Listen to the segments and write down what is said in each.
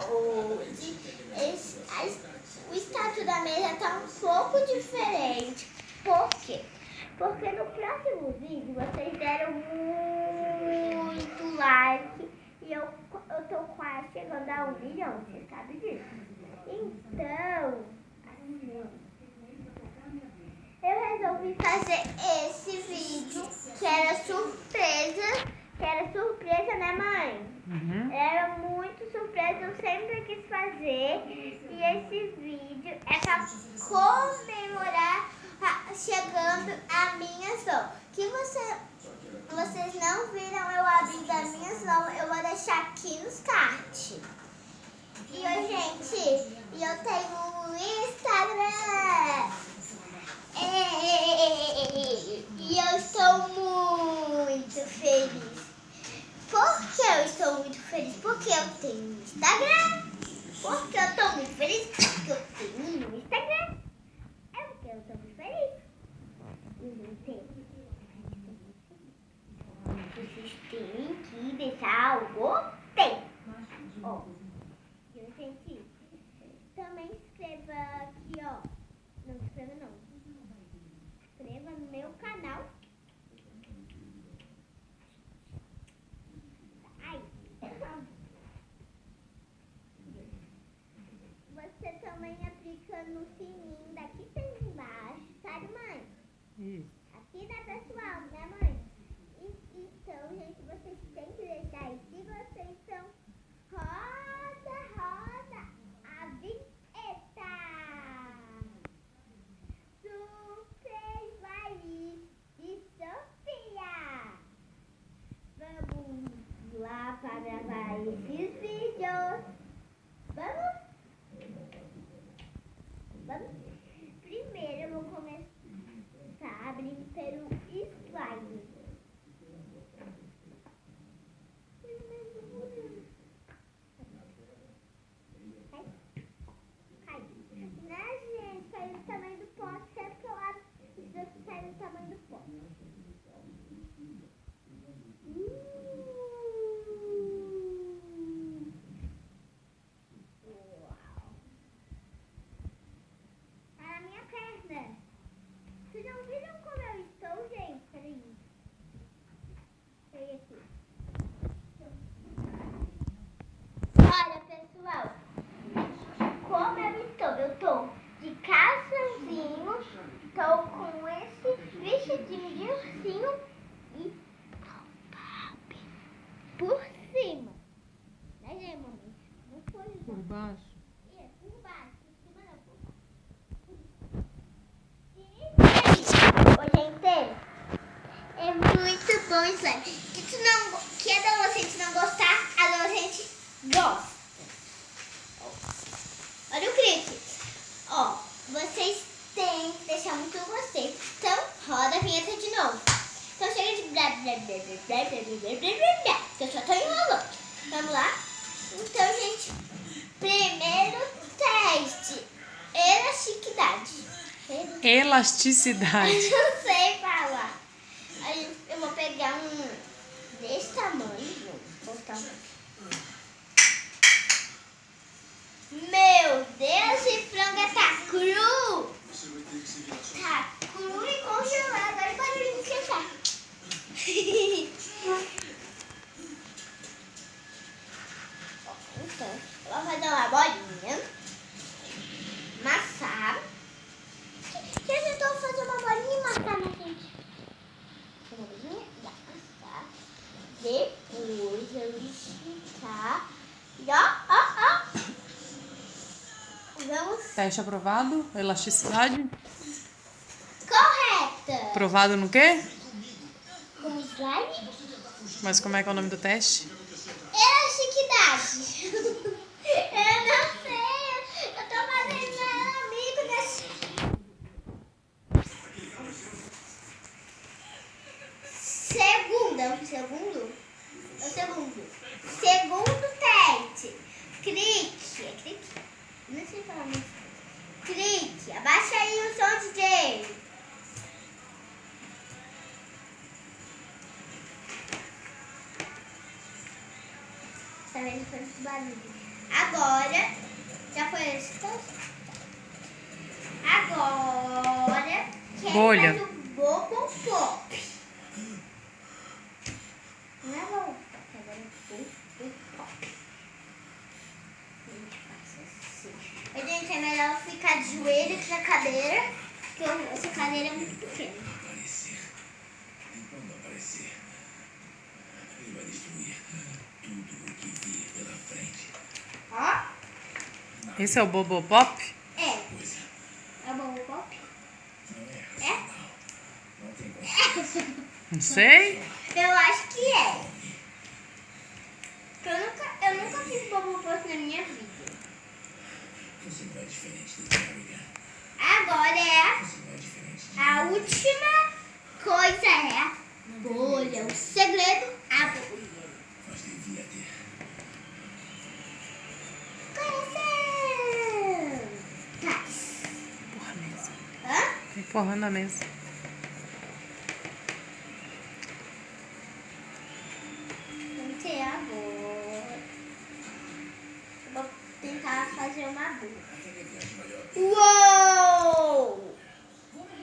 hoje o status da mesa tá um pouco diferente. Por quê? Porque no próximo vídeo vocês deram muito like e eu tô quase chegando a 1 milhão, você sabe disso? Então, eu resolvi fazer esse vídeo que era surpresa, né, mãe? Uhum. Era muito surpresa, eu sempre quis fazer. E esse vídeo é pra comemorar chegando a minha Snow. Que vocês não viram eu abrindo a minha Snow, eu vou deixar aqui nos cards. E gente, eu tenho um Instagram. E eu estou muito feliz. Por que eu estou muito feliz? Porque eu tenho um Instagram. Porque eu estou muito feliz? Porque eu tenho um Instagram. É porque eu estou muito feliz. Vocês têm que deixar o gostei. Ó, gente, também escreva aqui, ó. Não escreva não. Inscreva no meu canal. Ai. Você também aplica no sininho daqui embaixo, sabe, mãe? Isso. Aqui da pessoal, né, mãe? Então, gente, vocês têm que deixar aí. Se vocês são roda a vinheta. Super Laís e Sofia. Vamos lá para gravar esses vídeos. Vamos? Primeiro eu vou começar abrindo pelo slime. Cai. Né, gente? Caiu do tamanho do pote. Sempre que eu abro, os dois saem do tamanho do pote. Uau. Tá na minha perna. Vocês não viram como eu estou, gente? Peraí. Peraí aqui. Olha, pessoal. Como eu estou? Eu estou de calçãozinho. Estou com esse vestidinho de ursinho e por cima. Né, gente, mamãe? Não foi Por baixo. por baixo. Por cima não, por baixo. Ô, gente, é muito bom isso aí. Que adolescente não gostar, adolescente gosta. Olha o clipe. Ó, vocês têm que deixar muito gostei. Então, roda a vinheta de novo. Então, chega de blá, blá, blá, blá, blá, blá, blá, blá, blá, blá, que eu só tô enrolando. Vamos lá? Então, gente, primeiro teste. Elasticidade. Elasticidade. Não sei falar. Aí eu vou pegar um desse tamanho. Vou botar Meu Deus, esse frango tá cru. Tá cru e congelado. Olha o barulho que tá. Então, eu vou fazer uma bolinha. Amassar. Já tentou fazer uma bolinha e amassar, né, gente? Uma bolinha e amassar. Depois eu esticar. E ó. Vamos. Teste aprovado. Elasticidade. Correta. Aprovado no quê? Com slime. Mas como é que é o nome do teste? Elasticidade. Eu não sei. Eu tô fazendo meu amigo desse. Segundo teste. Clique. Não sei falar mais. Clique. Abaixa aí o som, DJ. Tá vendo quanto barulho? Agora, já foi esse teste? Agora, quem Bolha. faz o Bobo Pop? Não é Bobo Pop, agora é Bobo Pop. A gente faz assim. Mas, gente, é melhor ficar de joelho aqui na cadeira, porque essa cadeira é muito pequena. E quando aparecer, ele vai destruir tudo o que vir pela frente. Ó, Esse é o Bobo Pop? é. Coisa É o Bobo Pop? não é É? racional. Não tem como. Não sei. Eu acho que é. Eu nunca fiz Bobo Pop na minha vida. Você não é diferente do Carrigan. Agora é Você não é diferente de a última coisa, é a bolha. O segredo, a bolha. Mas devia ter. Coração. Tá. Empurra a mesa. Hã? Empurrando a mesa. Vamos ter a bolha. Eu vou tentar fazer uma bolha. Uou!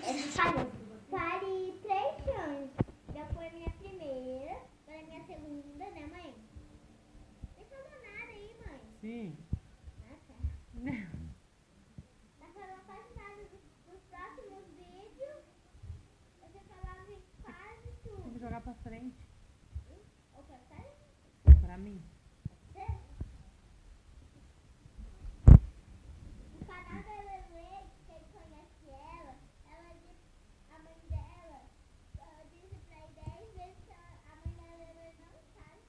Essa falhou. Pare 3 anos. Já foi a minha primeira, agora é minha segunda, né, mãe? Não falou nada aí, mãe. Sim. Ah, tá. Não falou quase nada dos próximos vídeos. Você falava em quase Tem tudo. que jogar pra frente. Ou pra trás? Pra mim. O canal da Lele, quem conhece ela, a mãe dela disse pra ir 10 vezes que a mãe da Lele não sabe.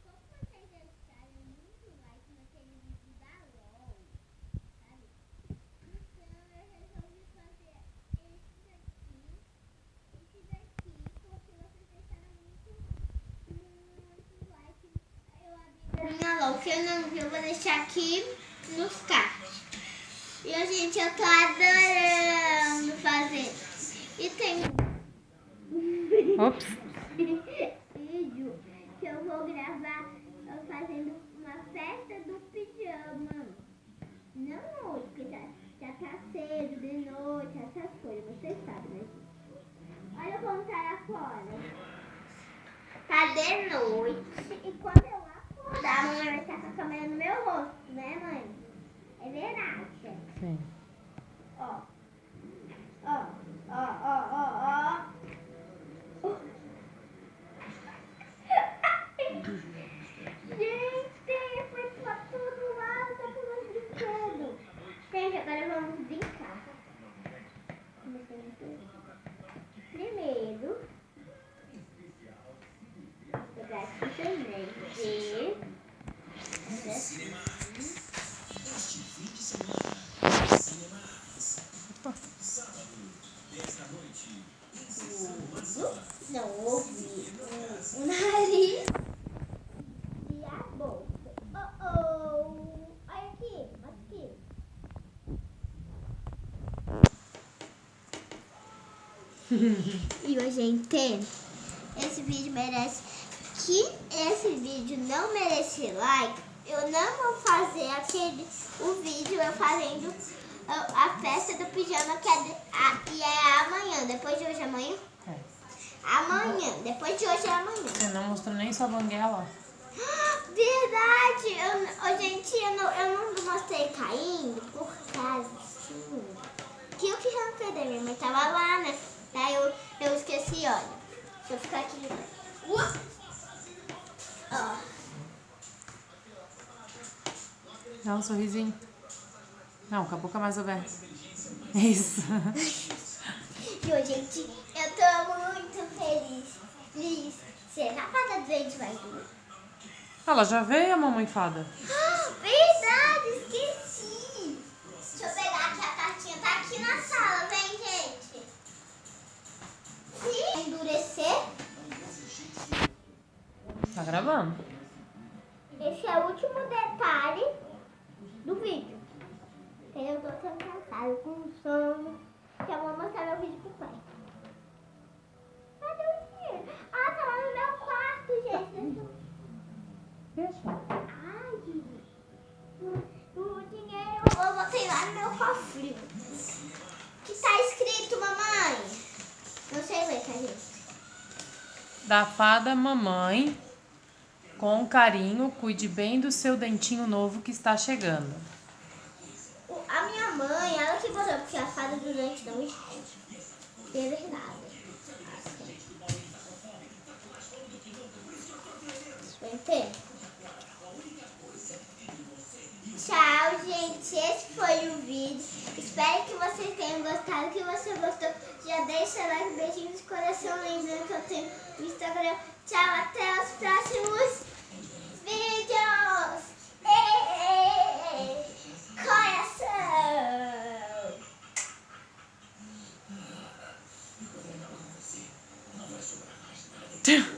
Como vocês deixaram muito like naquele vídeo da LOL, sabe? Então eu resolvi fazer esse daqui, porque vocês deixaram muito like. Eu abri a minha LOL, que eu não vi, eu vou deixar aqui nos cards. E, gente, eu tô adorando fazer. E tem Ops. vídeo que eu vou gravar fazendo uma festa do pijama. Não hoje, porque já tá cedo, de noite, essas coisas, vocês sabem, né? Olha como tá lá fora. Tá de noite e quando eu acordar, a mamãe vai estar com a câmera no meu rosto, né, mãe? É verdade. Sim. Ó. Ó, ó, ó, ó, ó. Gente, foi pra todo lado, tá com meus brinquedos. Gente, agora vamos brincar. Primeiro, vou pegar aqui também. Não ouvi o nariz e a boca. Olha aqui, aqui. E, gente, esse vídeo merece. Que esse vídeo não merece like, eu não vou fazer o vídeo eu fazendo a festa do pijama e é amanhã, depois de hoje é amanhã? É. Amanhã, depois de hoje é amanhã. Você não mostrou nem sua banguela. Verdade! Gente, eu não mostrei caindo por causa assim. Que eu que já não perdi, minha mãe tava lá, né? Daí eu esqueci, olha. Deixa eu ficar aqui. Ó. Dá um sorrisinho. Não, com a boca mais aberta. Isso. E hoje, gente, eu tô muito feliz. Liz, será que a fada doente vai vir? Ela já veio, a mamãe fada? Verdade, esqueci. Deixa eu pegar aqui a cartinha. Tá aqui na sala, vem, gente. Se endurecer, gravando. Esse é o último detalhe do vídeo. Eu tô sendo cansada, com sono. Que eu vou mostrar meu vídeo pro pai. Cadê o dinheiro? Ah, tá lá no meu quarto, gente. Deixa. Ai, o dinheiro eu botei lá no meu cofre. O que tá escrito, mamãe? Não sei ler, tá, gente? Da fada mamãe, com carinho, cuide bem do seu dentinho novo que está chegando. A minha mãe, ela que botou, porque a fada do dente não existe. É verdade. Entende? Tchau, gente. Esse foi o vídeo. Espero que vocês tenham gostado. Que você gostou, já deixa like, beijinhos de coração. Lembrando que eu tenho no Instagram. Tchau, até os próximos vídeos. Coração. Não vai sobrar mais nada.